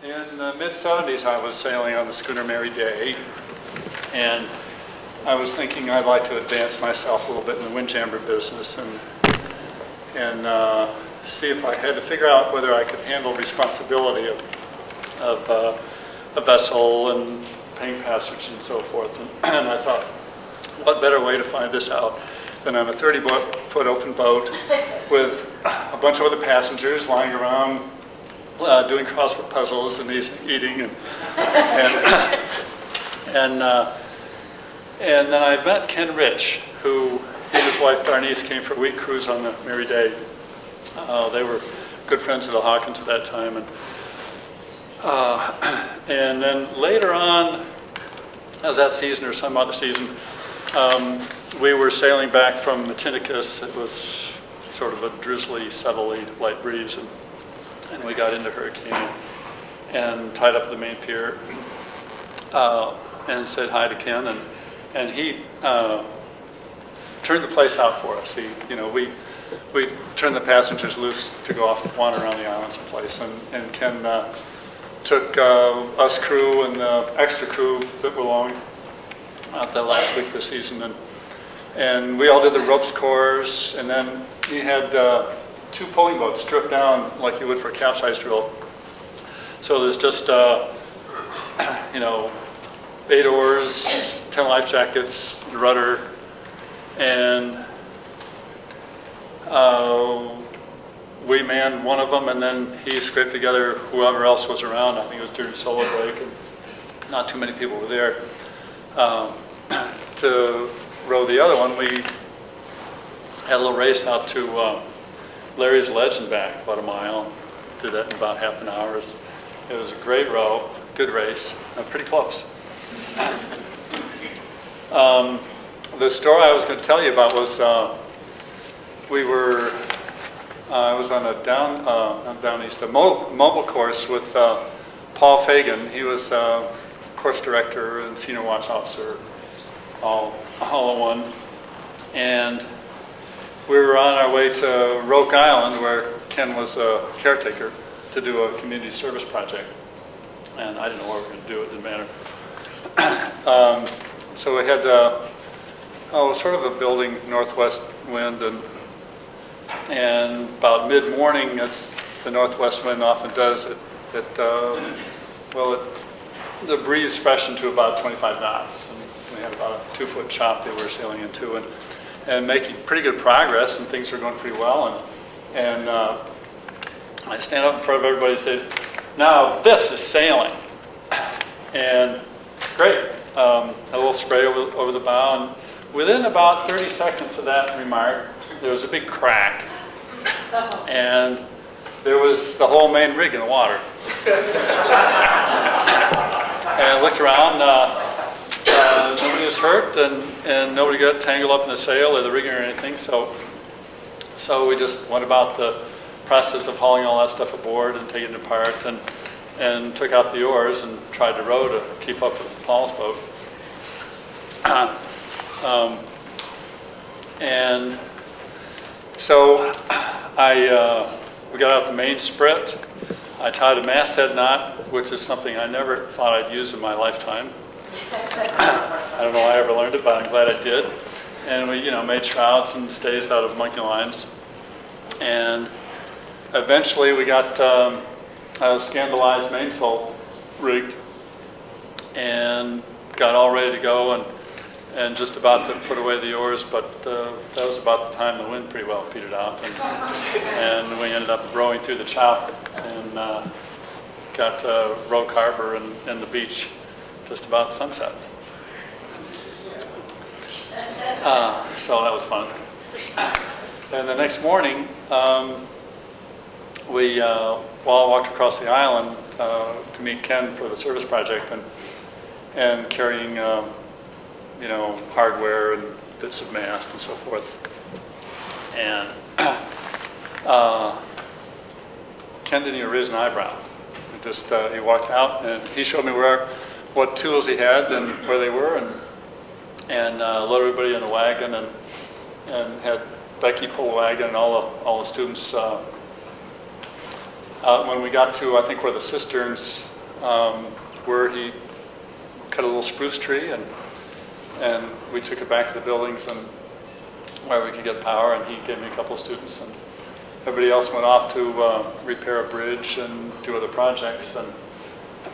In the mid-70s, I was sailing on the schooner Mary Day, and I was thinking I'd like to advance myself a little bit in the windjammer business and see if I had to figure out whether I could handle responsibility of a vessel and paying passage and so forth. And I thought, what better way to find this out than on a 30-foot open boat with a bunch of other passengers lying around doing crossword puzzles and eating and then I met Ken Rich, who he and his wife Darnice came for a week cruise on the Mary Day. They were good friends of the Hawkins at that time, and then later on, as that season or some other season, we were sailing back from Matinicus. It was sort of a drizzly, southerly light breeze, and we got into hurricane and tied up at the Maine pier and said hi to Ken, and he turned the place out for us. We turned the passengers loose to go off wander around the island someplace, and Ken took us crew and the extra crew that were along out the last week of the season, and we all did the ropes course, and then he had 2 pulling boats stripped down like you would for a capsize drill. So there's just 8 oars, 10 life jackets, the rudder, and we manned one of them, and then he scraped together whoever else was around. I think it was during solar break, and not too many people were there. To row the other one, we had a little race out to Larry's Ledge and back, about a mile. Did that in about half an hour. It was a great row, good race, pretty close. The story I was going to tell you about was I was on a down east, a mobile course with Paul Fagan. He was course director and senior watch officer, all in one. And we were on our way to Roke Island, where Ken was a caretaker, to do a community service project. And I didn't know what we were going to do, it didn't matter. So we had sort of a building northwest wind, and about mid-morning, as the northwest wind often does, the breeze freshened to about 25 knots. And we had about a 2-foot chop that we were sailing into, and making pretty good progress, and things were going pretty well. And I stand up in front of everybody and say, "Now this is sailing." And great, a little spray over the bow, and within about 30 seconds of that remark, there was a big crack, and there was the whole main rig in the water. And I looked around, nobody was hurt, and nobody got tangled up in the sail or the rigging or anything, so we just went about the process of hauling all that stuff aboard and taking it apart, and took out the oars and tried to row to keep up with Paul's boat. And so we got out the main sprit. I tied a masthead knot, which is something I never thought I'd use in my lifetime. I don't know why I ever learned it, but I'm glad I did. And we, made shrouds and stays out of monkey lines. And eventually we got a scandalized mainsail rigged and got all ready to go, and just about to put away the oars, but that was about the time the wind pretty well petered out, and we ended up rowing through the chop and got to Roke Harbor and the beach just about sunset. So that was fun. And the next morning, we walked across the island to meet Ken for the service project, and carrying hardware and bits of mast and so forth. And Ken didn't even raise an eyebrow. He walked out and he showed me what tools he had and where they were, and loaded everybody in a wagon, and had Becky pull the wagon and all the students. When we got to, I think, where the cisterns where he cut a little spruce tree, and we took it back to the buildings and where we could get power, and he gave me a couple of students, and everybody else went off to repair a bridge and do other projects.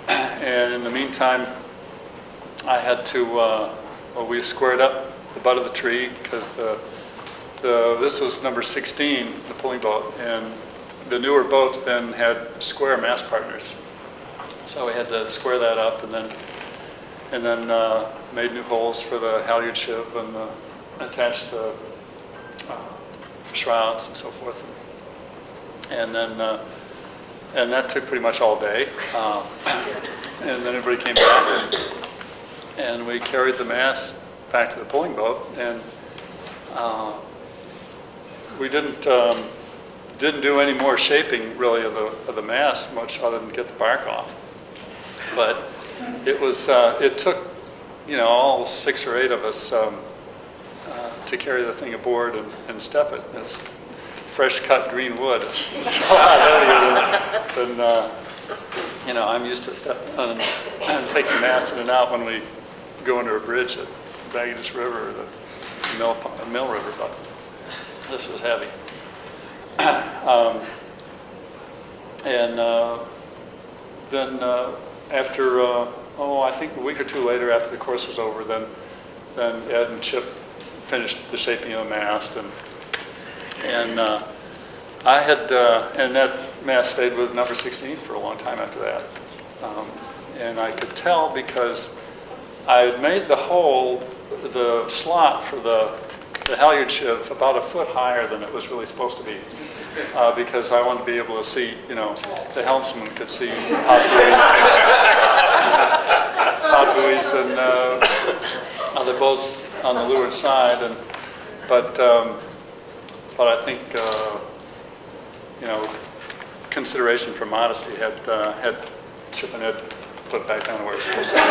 And in the meantime, I had to, well, we squared up the butt of the tree because this was number 16, the pulling boat, and the newer boats then had square mast partners. So we had to square that up, and then made new holes for the halyard sheave and attached the shrouds and so forth. And then and that took pretty much all day. And then everybody came back, and we carried the mast back to the pulling boat, and we didn't do any more shaping really of the mast much other than get the bark off. But it was it took, you know, all 6 or 8 of us to carry the thing aboard and step it. It's fresh cut green wood. It's a lot heavier than you know, I'm used to stepping on and taking mast in and out when we go under a bridge at Baggage River or the Mill River, but this was heavy. Then after, I think a week or 2 later, after the course was over, then Ed and Chip finished the shaping of the mast, and I had, and that mast stayed with number 16 for a long time after that. And I could tell because I had made the hole, the slot for the halyard sheave about 1 foot higher than it was really supposed to be. Because I wanted to be able to see, you know, the helmsman could see pod buoys and other boats on the leeward side, but I think you know, consideration for modesty had Chip and Ed put it back down where it's supposed to be.